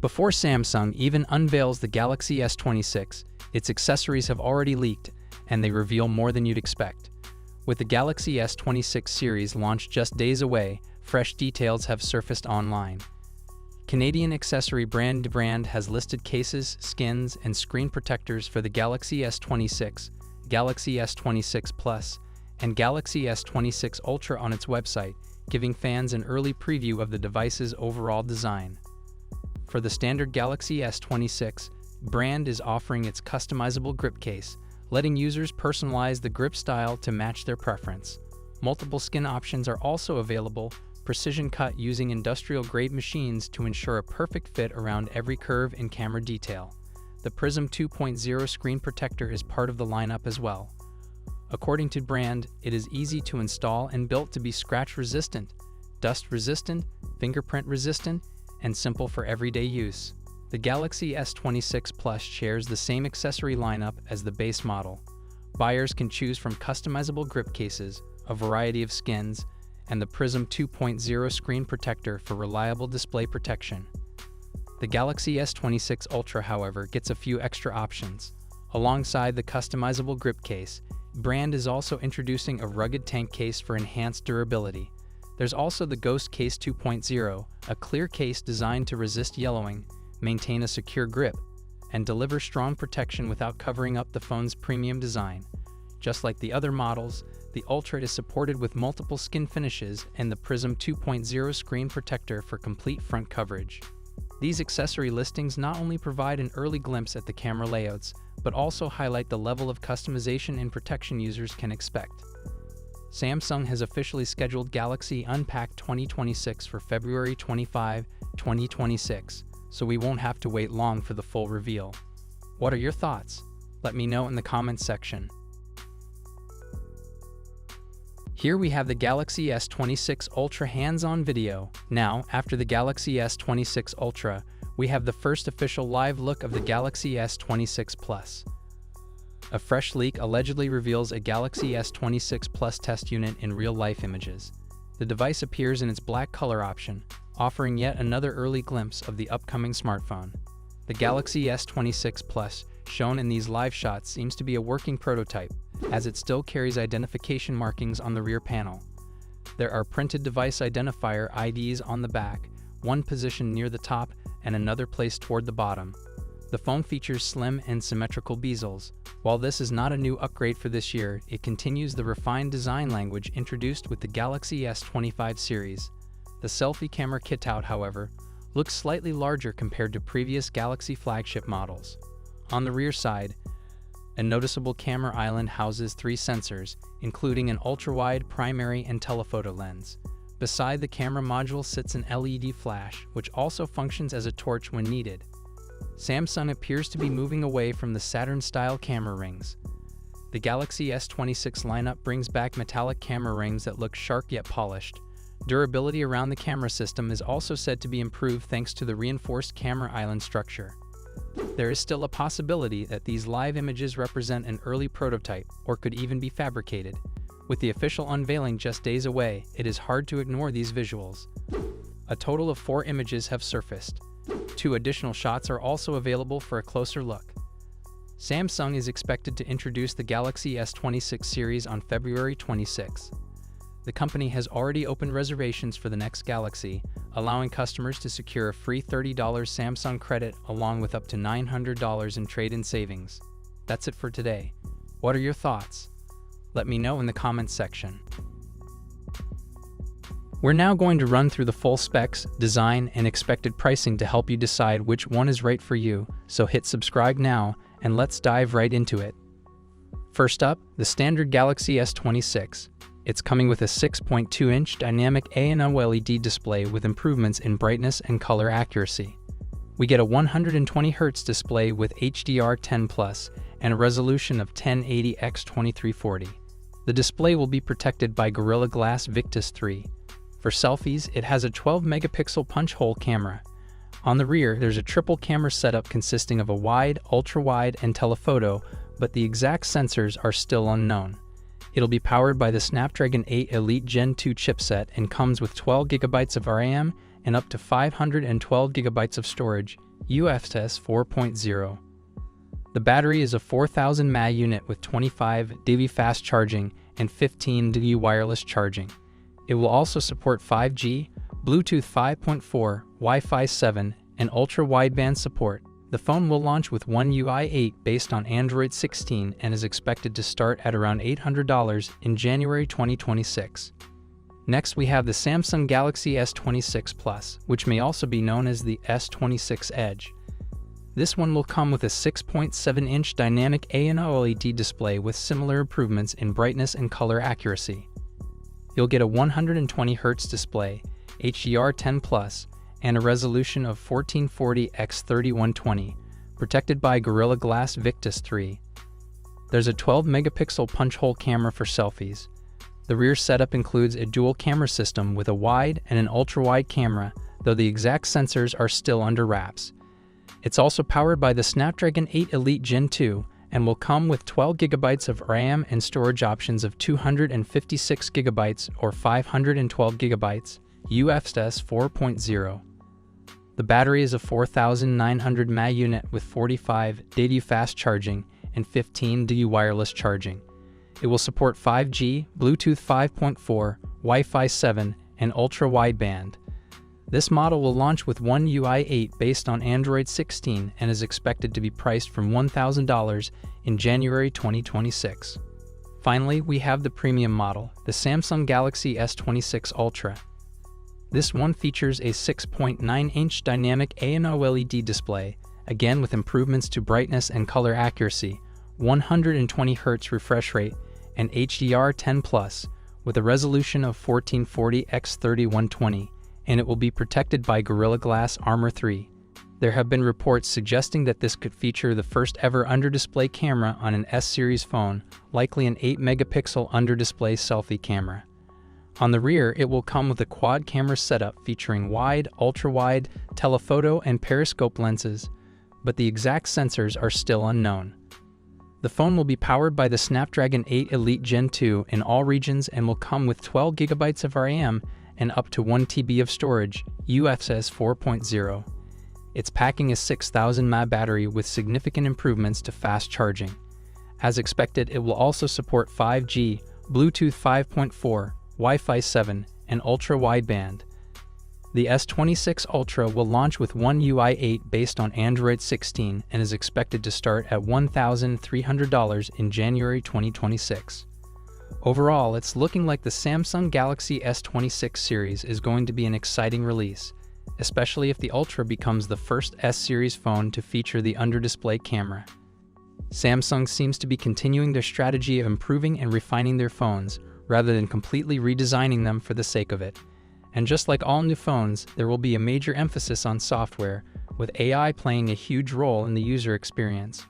Before Samsung even unveils the Galaxy S26, its accessories have already leaked, and they reveal more than you'd expect. With the Galaxy S26 series launched just days away, fresh details have surfaced online. Canadian accessory brand Dbrand has listed cases, skins, and screen protectors for the Galaxy S26, Galaxy S26 Plus, and Galaxy S26 Ultra on its website, giving fans an early preview of the device's overall design. For the standard Galaxy S26, Dbrand is offering its customizable grip case, letting users personalize the grip style to match their preference. Multiple skin options are also available, precision cut using industrial-grade machines to ensure a perfect fit around every curve and camera detail. The Prism 2.0 screen protector is part of the lineup as well. According to Dbrand, it is easy to install and built to be scratch-resistant, dust-resistant, fingerprint-resistant, and simple for everyday use. The Galaxy S26 Plus shares the same accessory lineup as the base model. Buyers can choose from customizable grip cases, a variety of skins, and the Prism 2.0 screen protector for reliable display protection. The Galaxy S26 Ultra, however, gets a few extra options. Alongside the customizable grip case, Dbrand is also introducing a rugged tank case for enhanced durability. There's also the Ghost Case 2.0, a clear case designed to resist yellowing, maintain a secure grip, and deliver strong protection without covering up the phone's premium design. Just like the other models, the Ultra is supported with multiple skin finishes and the Prism 2.0 screen protector for complete front coverage. These accessory listings not only provide an early glimpse at the camera layouts, but also highlight the level of customization and protection users can expect. Samsung has officially scheduled Galaxy Unpacked 2026 for February 25, 2026, so we won't have to wait long for the full reveal. What are your thoughts? Let me know in the comments section. Here we have the Galaxy S26 Ultra hands-on video. Now, after the Galaxy S26 Ultra, we have the first official live look of the Galaxy S26 Plus. A fresh leak allegedly reveals a Galaxy S26 Plus test unit in real-life images. The device appears in its black color option, offering yet another early glimpse of the upcoming smartphone. The Galaxy S26 Plus, shown in these live shots, seems to be a working prototype, as it still carries identification markings on the rear panel. There are printed device identifier IDs on the back, one positioned near the top and another placed toward the bottom. The phone features slim and symmetrical bezels. While this is not a new upgrade for this year, it continues the refined design language introduced with the Galaxy S25 series. The selfie camera kitout, however, looks slightly larger compared to previous Galaxy flagship models. On the rear side, a noticeable camera island houses 3 sensors, including an ultra-wide primary and telephoto lens. Beside the camera module sits an LED flash, which also functions as a torch when needed. Samsung appears to be moving away from the Saturn-style camera rings. The Galaxy S26 lineup brings back metallic camera rings that look sharp yet polished. Durability around the camera system is also said to be improved thanks to the reinforced camera island structure. There is still a possibility that these live images represent an early prototype or could even be fabricated. With the official unveiling just days away, it is hard to ignore these visuals. A total of 4 images have surfaced. 2 additional shots are also available for a closer look. Samsung is expected to introduce the Galaxy S26 series on February 26. The company has already opened reservations for the next Galaxy, allowing customers to secure a free $30 Samsung credit along with up to $900 in trade-in savings. That's it for today. What are your thoughts? Let me know in the comments section. We're now going to run through the full specs, design, and expected pricing to help you decide which one is right for you, so hit subscribe now, and let's dive right into it. First up, the standard Galaxy S26. It's coming with a 6.2-inch dynamic A&OLED display with improvements in brightness and color accuracy. We get a 120Hz display with HDR10+ and a resolution of 1080 x 2340. The display will be protected by Gorilla Glass Victus 3. For selfies, it has a 12-megapixel punch-hole camera. On the rear, there's a triple camera setup consisting of a wide, ultra-wide, and telephoto, but the exact sensors are still unknown. It'll be powered by the Snapdragon 8 Elite Gen 2 chipset and comes with 12GB of RAM and up to 512GB of storage, UFS 4.0. The battery is a 4000 mAh unit with 25 dB fast charging and 15 dB wireless charging. It will also support 5G, Bluetooth 5.4, Wi-Fi 7, and ultra-wideband support. The phone will launch with One UI 8 based on Android 16 and is expected to start at around $800 in January 2026. Next, we have the Samsung Galaxy S26 Plus, which may also be known as the S26 Edge. This one will come with a 6.7-inch dynamic AMOLED display with similar improvements in brightness and color accuracy. You'll get a 120Hz display, HDR10+, and a resolution of 1440x3120, protected by Gorilla Glass Victus 3. There's a 12-megapixel punch-hole camera for selfies. The rear setup includes a dual camera system with a wide and an ultra-wide camera, though the exact sensors are still under wraps. It's also powered by the Snapdragon 8 Elite Gen 2 and will come with 12 GB of RAM and storage options of 256 GB or 512 GB, UFS 4.0. The battery is a 4900 mAh unit with 45 dB fast charging and 15 dB wireless charging. It will support 5G, Bluetooth 5.4, Wi-Fi 7, and ultra-wideband. This model will launch with One UI 8 based on Android 16 and is expected to be priced from $1,000 in January 2026. Finally, we have the premium model, the Samsung Galaxy S26 Ultra. This one features a 6.9-inch dynamic AMOLED display, again with improvements to brightness and color accuracy, 120Hz refresh rate, and HDR10+, with a resolution of 1440x3120, and it will be protected by Gorilla Glass Armor 3. There have been reports suggesting that this could feature the first ever under-display camera on an S-series phone, likely an 8-megapixel under-display selfie camera. On the rear, it will come with a quad camera setup featuring wide, ultra-wide, telephoto, and periscope lenses, but the exact sensors are still unknown. The phone will be powered by the Snapdragon 8 Elite Gen 2 in all regions and will come with 12 GB of RAM and up to 1 TB of storage, UFS 4.0. It's packing a 6000 mAh battery with significant improvements to fast charging. As expected, it will also support 5G, Bluetooth 5.4, Wi-Fi 7, and ultra-wideband. The S26 Ultra will launch with One UI 8 based on Android 16 and is expected to start at $1,300 in January 2026. Overall, it's looking like the Samsung Galaxy S26 series is going to be an exciting release, especially if the Ultra becomes the first S-series phone to feature the under-display camera. Samsung seems to be continuing their strategy of improving and refining their phones, rather than completely redesigning them for the sake of it. And just like all new phones, there will be a major emphasis on software, with AI playing a huge role in the user experience.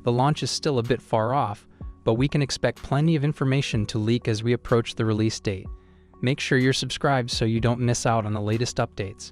The launch is still a bit far off, but we can expect plenty of information to leak as we approach the release date. Make sure you're subscribed so you don't miss out on the latest updates.